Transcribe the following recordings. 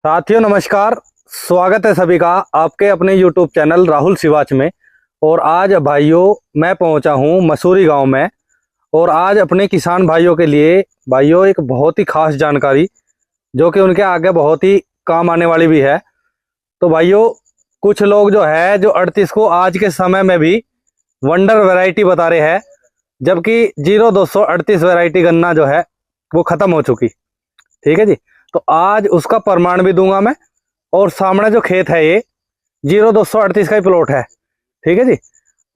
साथियों नमस्कार, स्वागत है सभी का आपके अपने YouTube चैनल राहुल सिवाच में। और आज भाइयों मैं पहुंचा हूं मसूरी गांव में और आज अपने किसान भाइयों के लिए भाइयों एक बहुत ही खास जानकारी जो कि उनके आगे बहुत ही काम आने वाली भी है। तो भाइयों कुछ लोग जो है जो 38 को आज के समय में भी वंडर वैरायटी बता रहे हैं, जबकि 0238 वैरायटी गन्ना जो है वो खत्म हो चुकी। ठीक है जी, तो आज उसका प्रमाण भी दूंगा मैं। और सामने जो खेत है ये 0238 का ही प्लॉट है। ठीक है जी,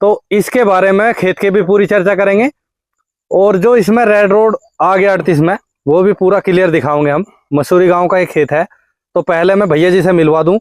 तो इसके बारे में खेत के भी पूरी चर्चा करेंगे और जो इसमें रेड रोड आ गया 38 में वो भी पूरा क्लियर दिखाओगे हम। मसूरी गांव का एक खेत है, तो पहले मैं भैया जी से मिलवा दूं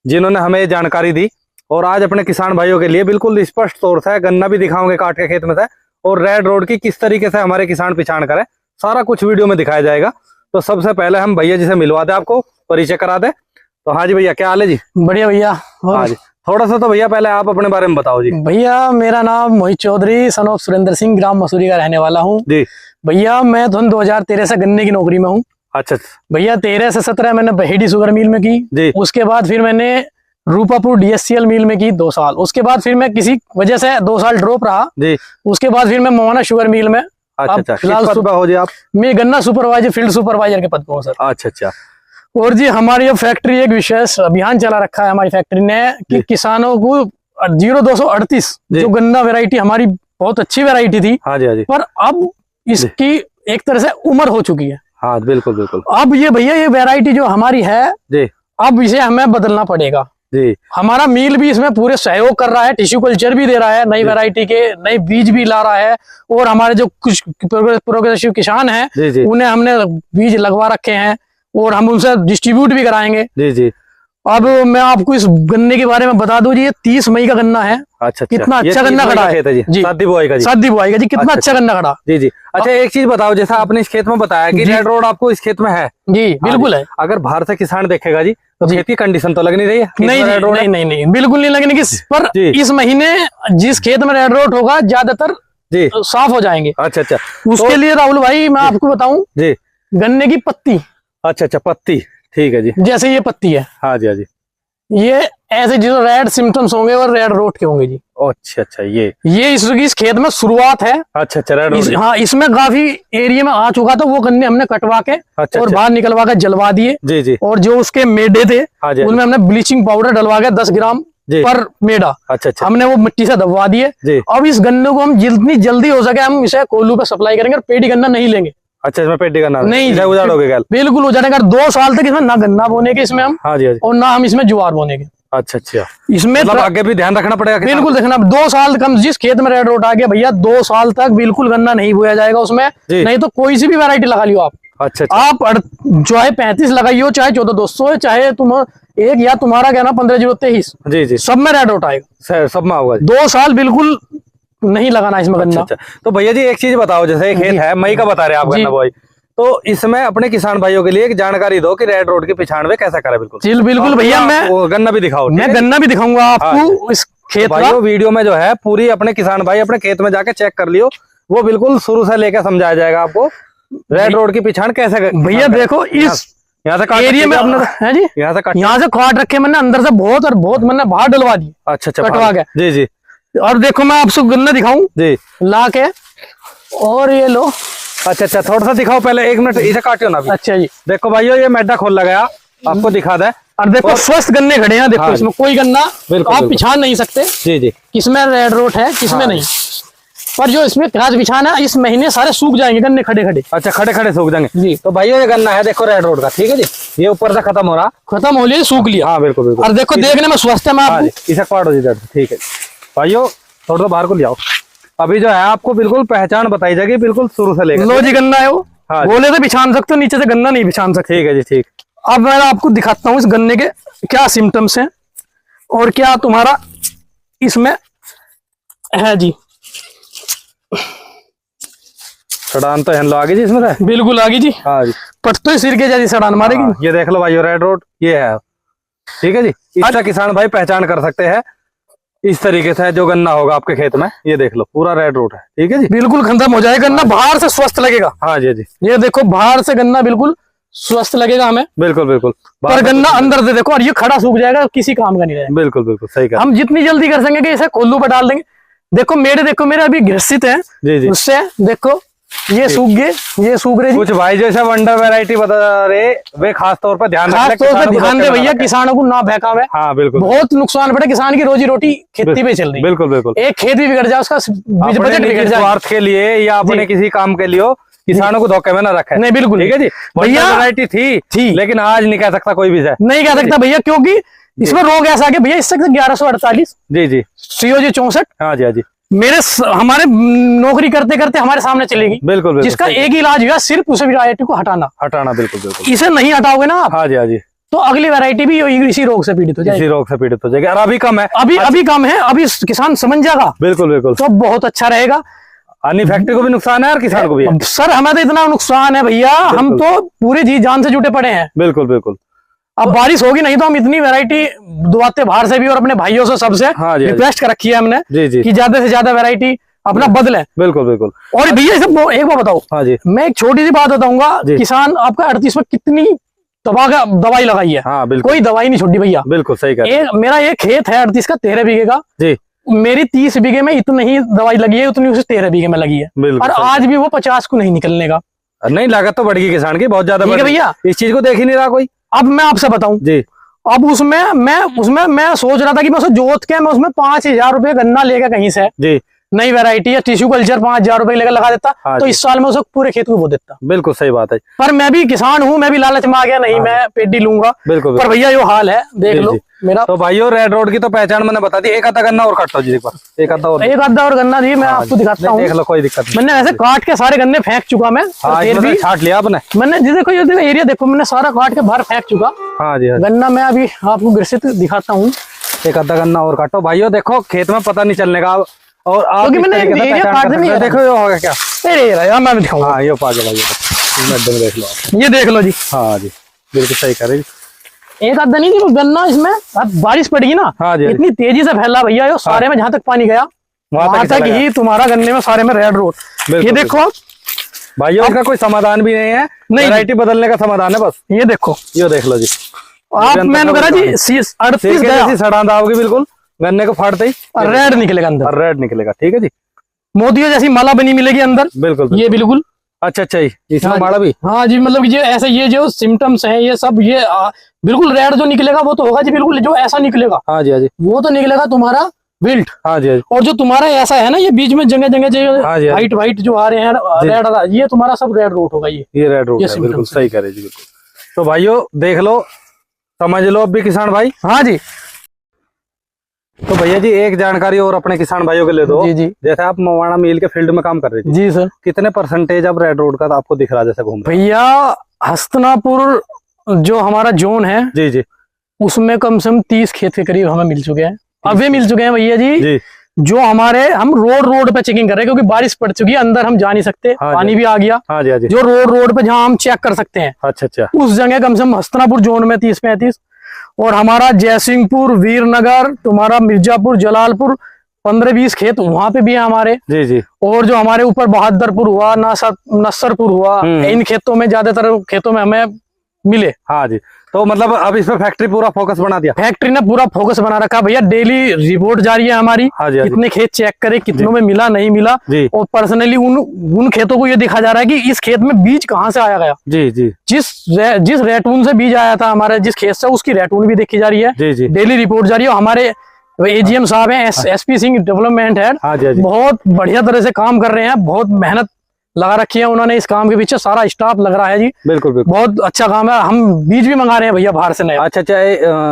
जिन्होंने हमें ये जानकारी दी। और आज अपने किसान भाइयों के लिए बिल्कुल स्पष्ट तौर से गन्ना भी दिखाओगे काट के खेत में से, और रेड रोड की किस तरीके से हमारे किसान पहचान करें, सारा कुछ वीडियो में दिखाया जाएगा। तो सबसे पहले हम भैया जी से मिलवा दे, आपको परिचय करा दे। तो हाँ जी भैया, क्या हाल है जी? बढ़िया भैया। हाँ जी, थोड़ा सा तो भैया पहले आप अपने बारे में बताओ जी। भैया मेरा नाम मोहित चौधरी सन ऑफ सुरेंद्र सिंह, ग्राम मसूरी का रहने वाला हूँ जी। भैया मैं 2013 से गन्ने की नौकरी में हूँ। अच्छा भैया 13 से 17 मैंने बहेड़ी शुगर मिल में की जी। उसके बाद फिर मैंने रूपापुर DSCL मिल में की 2 साल। उसके बाद फिर मैं किसी वजह से 2 साल ड्रॉप रहा जी। उसके बाद फिर मैं मोहना शुगर मिल में फिलहाल हो जी आप? मैं गन्ना सुपरवाइजर, फील्ड सुपरवाइजर के पद पे हूँ सर। अच्छा। और जी हमारी जो फैक्ट्री एक विशेष अभियान चला रखा है हमारी फैक्ट्री ने कि किसानों को 0238 जो गन्ना वैरायटी हमारी बहुत अच्छी वैरायटी थी, हाँ जी, पर अब इसकी एक तरह से उम्र हो चुकी है। हाँ बिल्कुल। अब ये भैया ये वैरायटी जो हमारी है जी, अब इसे हमें बदलना पड़ेगा जी। हमारा मिल भी इसमें पूरे सहयोग कर रहा है, टिश्यू कल्चर भी दे रहा है, नई वैरायटी के नए बीज भी ला रहा है। और हमारे जो कुछ प्रोग्रेसिव किसान हैं उन्हें हमने बीज लगवा रखे हैं और हम उनसे डिस्ट्रीब्यूट भी कराएंगे जी। अब मैं आपको इस गन्ने के बारे में बता दूं जी, ये 30 मई का गन्ना है। अच्छा। कितना अच्छा गन्ना खड़ा है जी, शादी बुआई का जी, कितना अच्छा गन्ना खड़ा जी। अच्छा एक चीज बताओ, जैसा आपने इस खेत में बताया कि रेड रोड आपको इस खेत में है जी, बिल्कुल है। अगर बाहर से किसान देखेगा जी तो खेत की कंडीशन तो लग नहीं रही है? नहीं, बिल्कुल नहीं लगने की। पर इस महीने जिस खेत में रेड रोड होगा ज्यादातर जी साफ हो जाएंगे। अच्छा। उसके लिए राहुल भाई मैं आपको बताऊं जी, गन्ने की पत्ती। अच्छा, पत्ती, ठीक है जी। जैसे ये पत्ती है, हाँ जी, ये ऐसे जो रेड सिम्टम्स होंगे और रेड रोड के होंगे जी। अच्छा, ये इस खेत में शुरुआत है। अच्छा, रेड हाँ, इसमें काफी एरिया में आ चुका था। वो गन्ने हमने कटवा के और बाहर निकलवा के जलवा दिए जी। और जो उसके मेडे थे उनमें हमने ब्लीचिंग पाउडर डलवा के 10 ग्राम पर मेडा अच्छा हमने वो मिट्टी से दबवा दिए। अब इस गन्ने को हम जितनी जल्दी हो सके हम इसे कोल्हू पे सप्लाई करेंगे और पेटी गन्ना नहीं लेंगे। अच्छा, इसमें पेटी गन्ना नहीं उजाड़ोगे? बिल्कुल उजाड़ेगा। 2 साल तक इसमें ना गन्ना बोने के इसमें हम, हाँ जी, और ना हम इसमें ज्वार बोने के। अच्छा, इसमें मतलब आगे भी ध्यान रखना पड़ेगा। बिल्कुल देखना, 2 साल कम, जिस खेत में रेड रोड आ गया भैया 2 साल तक बिल्कुल गन्ना नहीं बोया जाएगा उसमें। नहीं तो कोई सी भी वैरायटी लगा लियो आप। अच्छा, आप चाहे 35 लगाइयो, चाहे 14-200, चाहे तुम एक या तुम्हारा क्या ना 15-023 जी, सब में रेड रोड आएगा, सब में होगा। 2 साल बिल्कुल नहीं लगाना इसमें गन्ना। अच्छा। तो भैया जी एक चीज बताओ, जैसे खेत है मई का बता रहे हैं आप गन्ना भाई, तो इसमें अपने किसान भाइयों के लिए एक जानकारी दो कि रेड रोड की पहचान में कैसा करें। बिल्कुल भैया, मैं गन्ना भी दिखाओ, मैं गन्ना भी दिखाऊंगा आपको इस खेत का। वीडियो में जो है पूरी अपने किसान भाई अपने खेत में जाके चेक कर लियो, वो बिल्कुल शुरू से लेकर समझाया जाएगा आपको रेड रोड की पहचान कैसे। भैया देखो इस यहाँ से एरिया में है जी, यहाँ से काट रखे मैंने अंदर से बहुत और बहुत मैंने बाहर डलवा दी। अच्छा, कटवा के जी। और देखो मैं आपको गन्ना दिखाऊं जी ला के, और ये लो। अच्छा, थोड़ा सा दिखाओ पहले, 1 मिनट इसे काटियो ना। अच्छा जी, देखो भाइयों ये मैदा खोल लगाया, आपको दिखा दे। और देखो स्वस्थ गन्ने खड़े हैं, देखो इसमें कोई गन्ना आप पिछान नहीं सकते जी, किसमें रेड रोड है किसमें नहीं। पर जो इसमें प्याज बिछाना इस महीने सारे सूख जाएंगे गन्ने खड़े। अच्छा, खड़े सूख जाएंगे जी। तो भाइयों ये गन्ना है देखो रेड रोड का, ठीक है जी। ये ऊपर से खत्म हो लिया, सूख लिया। हाँ बिल्कुल। और देखो देखने में स्वस्थ है। मैं इसे काटो जी, ठीक है भाइयों, थोड़ा सा बाहर को ले आओ। अभी जो है आपको बिल्कुल पहचान बताई जाएगी, बिल्कुल शुरू से लेकर। लो जी गन्ना है वो, हाँ, गोले से बिछान सकते हो, नीचे से गन्ना नहीं बिछान सकते। ठीक है जी, ठीक। अब मैं आपको दिखाता हूँ इस गन्ने के क्या सिम्टम्स हैं और क्या तुम्हारा इसमें है जी। सड़ान तो आ गई जी इसमें से? बिल्कुल आ गई जी, हाँ जी। पट तो सिर के जैसी सड़ान मारेगी। हाँ, ये देख लो भाई रेड रोड ये है, ठीक है जी। इसका किसान भाई पहचान कर सकते हैं इस तरीके से। जो गन्ना होगा आपके खेत में ये देख लो पूरा रेड रोड है, ठीक है जी। बिल्कुल खत्म हो जाएगा गन्ना, बाहर से स्वस्थ लगेगा। हाँ जी। ये देखो बाहर से गन्ना बिल्कुल स्वस्थ लगेगा हमें। बिल्कुल बिल्कुल। पर गन्ना अंदर से देखो, और ये खड़ा सूख जाएगा, किसी काम का नहीं रहेगा। बिल्कुल बिल्कुल सही कहा। हम जितनी जल्दी कर सकेंगे इसे कोल्लू पर डाल देंगे। देखो मेरे अभी घिसित है, जी जी, उससे देखो ये सूख गए, ये सूख रहे। कुछ भाई जैसा वंडर वैरायटी बता रहे, वे खास तौर पर ध्यान दे भैया, किसानों को ना बहकावे। हाँ बिल्कुल, बहुत नुकसान पड़े, किसान की रोजी रोटी खेती पे चल रही है। बिल्कुल बिल्कुल। एक खेत भी बिगड़ जाए, उसका बजट बिगड़ जाए, स्वार्थ के लिए या अपने किसी काम के लिए किसानों को धोखे में ना रखे। नहीं बिल्कुल, ठीक है जी। भैया वैरायटी थी, लेकिन आज नहीं कह सकता कोई भी, नहीं कह सकता भैया, क्योंकि इसमें रोग ऐसा है भैया। इससे 1148 जी जी, COG 64। हाँ जी हाँ जी, हमारे नौकरी करते करते हमारे सामने चलेगी। बिल्कुल, जिसका एक ही इलाज हुआ, सिर्फ उस वैरायटी को हटाना। बिल्कुल बिल्कुल। इसे नहीं हटाओगे ना आप, हाँ जी हाँ जी, तो अगली वैरायटी भी इसी रोग से पीड़ित हो जाएगी। इसी रोग से पीड़ित हो जाएगी। और अभी कम है, अभी कम है, अभी किसान समझ जाएगा। बिल्कुल बिल्कुल, तो बहुत अच्छा रहेगा। अन्य फैक्ट्री को भी नुकसान है और किसान को भी है। सर हमें तो इतना नुकसान है भैया, हम तो पूरे जी जान से जुटे पड़े हैं। बिल्कुल बिल्कुल। अब बारिश होगी नहीं तो हम इतनी वैरायटी दुआते बाहर से भी और अपने भाइयों से सबसे रिक्वेस्ट कर रखी है हमने कि ज्यादा से ज्यादा वैरायटी अपना बदले। बिल्कुल बिल्कुल। और भैया एक बात बताओ, हाँ जी, मैं एक छोटी सी बात बताऊंगा। किसान आपका 38 में कितनी दवाई लगाई है? हाँ बिल्कुल, कोई दवाई नहीं छोड़ी भैया। बिल्कुल सही कहा। मेरा ये खेत है 38 का, 13 बीघे का जी। मेरी 30 बीघे में इतनी ही दवाई लगी है, उतनी उसे 13 बीघे में लगी है। और आज भी वो 50 को नहीं निकलने का। नहीं, लागत तो बढ़ गई किसान की बहुत ज्यादा भैया, इस चीज को देख ही नहीं रहा कोई। अब मैं आपसे बताऊं जी, अब उसमें मैं सोच रहा था कि मैं उसे जोत के मैं उसमें 5000 रुपये गन्ना लेकर कहीं से जी नई वैरायटी है टिश्यू कल्चर 5000 रुपए लेकर लगा देता। हाँ तो इस साल में उसे पूरे खेत को बो देता। बिल्कुल सही बात है। पर मैं भी किसान हूँ, मैं भी लालच में आ गया, नहीं मैं पेडी लूंगा। बिल्कुल, पर भैया यो हाल है, देख लो मेरा। तो भाइयों रेड रोड की तो पहचान मैंने बता दी। एक आधा गन्ना और काटता जी, एक आधा और गन्ना जी मैं आपको दिखाता हूँ। देख लो, कोई दिक्कत नहीं। मैंने ऐसे काट के सारे गन्ने फेंक चुका मैं, छाट लिया आपने। मैंने देखो ये एरिया देखो, मैंने सारा काट के बाहर फेंक चुका। हाँ जी, गन्ना मैं अभी आपको ग्रसित दिखाता हूँ। एक आधा गन्ना और काटो भाइयों, देखो खेत में पता नहीं चलने का। और आप मैंने देखो ये होगा क्या? मैं दिखाऊंगा। हाँ ये पागल है, देख लो, ये देख लो जी। हाँ जी बिल्कुल सही कह रही। एक आधा नहीं थी गन्ना, इसमें अब बारिश पड़ेगी ना। हाँ जी, इतनी तेजी से फैला भैया, यो सारे में जहाँ तक पानी गया वहां तक ही तुम्हारा गन्ने में सारे में रेड रोड। ये देखो भाइयों, इसका कोई समाधान भी नहीं है, वैरायटी बदलने का समाधान है बस। ये देखो, ये देख लो जी। आप मैंने कहा जी 38 सड़ा दाओगे बिल्कुल, गन्ने को फाड़ते ही रेड निकलेगा अंदर, रेड निकलेगा। ठीक है जी, मोतियों जैसी माला बनी मिलेगी अंदर। बिल्कुल, ये बिल्कुल अच्छा इसमें माला भी। हाँ जी, मतलब ये ऐसे ये जो सिम्टम्स हैं ये सब, ये बिल्कुल रेड जो निकलेगा वो तो होगा जी, बिल्कुल जो ऐसा निकलेगा। हाँ जी हाँ जी, वो तो निकलेगा तुम्हारा विल्ट। हाँ जी, और जो तुम्हारा ऐसा है ना, ये बीच में जगह जगह जो व्हाइट जो आ रहे हैं रेड, ये तुम्हारा सब रेड रूट होगा। ये रेड रूट है, बिल्कुल सही कह रहे जी बिल्कुल। तो भाइयों देख लो, समझ लो अब भी किसान भाई। हाँ जी, तो भैया जी एक जानकारी और अपने किसान भाइयों के लिए दो। जी जी, जैसे आप मवाना मिल के फील्ड में काम कर रहे थे जी सर, कितने परसेंटेज अब रेड रोड का तो आपको दिख रहा है जैसे घूम? भैया हस्तनापुर जो हमारा जोन है जी जी, उसमें कम से कम 30 खेत के करीब हमें मिल चुके हैं। अभी मिल चुके हैं भैया जी, जो हमारे हम रोड पे चेकिंग कर रहे हैं, क्योंकि बारिश पड़ चुकी है, अंदर हम जा नहीं सकते। हाँ पानी भी आ गया। हाँ जी, जो रोड पे जहाँ हम चेक कर सकते हैं, अच्छा उस जगह कम से कम हस्तनापुर जोन में 30-35, और हमारा जयसिंहपुर, वीरनगर, तुम्हारा मिर्जापुर, जलालपुर 15-20 खेत वहां पे भी है हमारे जी जी। और जो हमारे ऊपर बहादुरपुर हुआ, नसरपुर हुआ, इन खेतों में ज्यादातर खेतों में हमें मिले। हाँ जी, तो मतलब अब इसमें फैक्ट्री पूरा फोकस बना दिया, फैक्ट्री ने पूरा फोकस बना रखा भैया। डेली रिपोर्ट जारी है हमारी। हाँ जी, कितने खेत चेक करे, कितनों में मिला नहीं मिला, और पर्सनली उन खेतों को ये दिखा जा रहा है कि इस खेत में बीज कहाँ से आया गया। जी जी, जिस रेटून से बीज आया था हमारे जिस खेत से, उसकी रेटून भी देखी जा रही है। जी जी, डेली रिपोर्ट जारी है। हमारे AGM साहब है, SP सिंह डेवलपमेंट हेड, बहुत बढ़िया तरह से काम कर रहे हैं, बहुत मेहनत लगा रखी है उन्होंने इस काम के पीछे, सारा स्टाफ लग रहा है जी। बिल्कुल बिल्कुल, बहुत अच्छा काम है। हम बीज भी मंगा रहे हैं भैया बाहर से नए। अच्छा,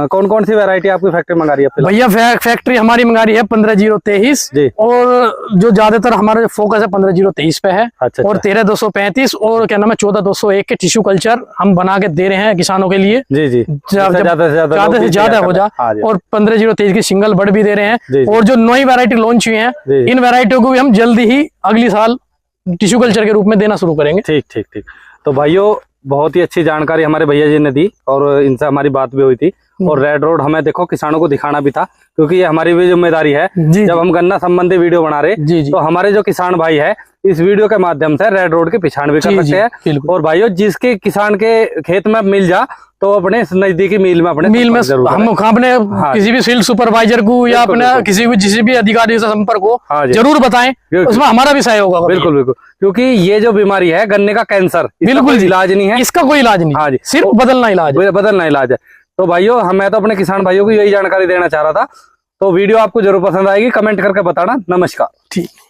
कौन कौन सी वैरायटी आपकी फैक्ट्री मंगा रही है भैया? फैक्ट्री हमारी मंगा रही है 15023, और जो ज्यादातर हमारा फोकस है 15023 पे है। अच्छा, और 13235 और क्या नाम है 14201 के टिश्यू कल्चर हम बना के दे रहे हैं किसानों के लिए। जी जी, ज्यादा से ज्यादा हो जाए। और 15023 की सिंगल बर्ड भी दे रहे हैं। और जो नई वैरायटी लॉन्च हुई है, इन वैरायटियों को भी हम जल्दी ही अगली साल टिश्यू कल्चर के रूप में देना शुरू करेंगे। ठीक। तो भाइयों बहुत ही अच्छी जानकारी हमारे भैया जी ने दी, और इनसे हमारी बात भी हुई थी, और रेड रोड हमें देखो किसानों को दिखाना भी था, क्योंकि ये हमारी भी जिम्मेदारी है। जब हम गन्ना संबंधी वीडियो बना रहे तो हमारे जो किसान भाई है इस वीडियो के माध्यम से रेड रोड की पहचान भी कर सकते हैं। और भाइयों जिसके किसान के खेत में मिल जा तो अपने नजदीकी मिल में हम अपने किसी भी फील्ड सुपरवाइजर को या अपने किसी भी अधिकारी से संपर्क हो जरूर बताएं, उसमें हमारा भी सहयोग होगा। बिल्कुल बिल्कुल, क्योंकि ये जो बीमारी है गन्ने का कैंसर, बिल्कुल इलाज नहीं है, इसका कोई इलाज नहीं। हाँ जी, सिर्फ बदलना इलाज है। तो भाइयों मैं तो अपने किसान भाइयों को यही जानकारी देना चाह रहा था। तो वीडियो आपको जरूर पसंद आएगी, कमेंट करके बताना। नमस्कार। ठीक।